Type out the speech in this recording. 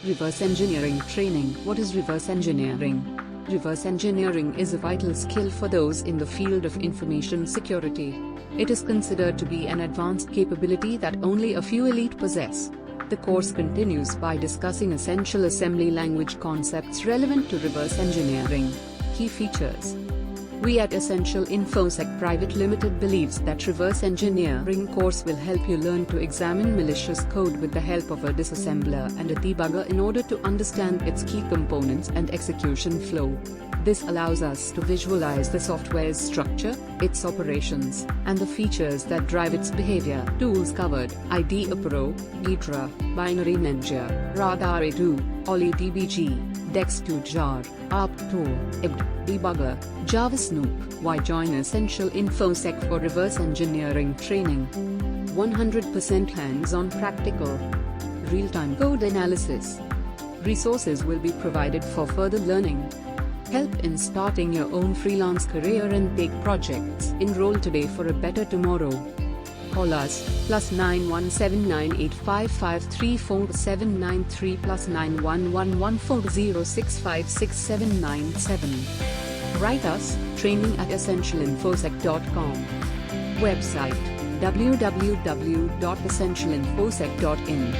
Reverse engineering training. What is reverse engineering? Reverse engineering is a vital skill for those in the field of information security. It is considered to be an advanced capability that only a few elite possess. The course continues by discussing essential assembly language concepts relevant to reverse engineering. Key features. We at Essential InfoSec Private Limited believes that reverse engineering course will help you learn to examine malicious code with the help of a disassembler and a debugger in order to understand its key components and execution flow. This allows us to visualize the software's structure, its operations, and the features that drive its behavior. Tools covered: IDEA Pro, Ghidra, Binary Ninja, RAG-RA2, OllyDbg, Dex2Jar, ARP-Tool, IBD, Debugger, Java Snoop. Why join Essential InfoSec for reverse engineering training? 100% hands-on practical. Real-time code analysis. Resources will be provided for further learning. Help in starting your own freelance career and take projects. Enroll today for a better tomorrow. Call us +917985534793 +911140656797. Write us, training@essentialinfosec.com. Website: www.essentialinfosec.in.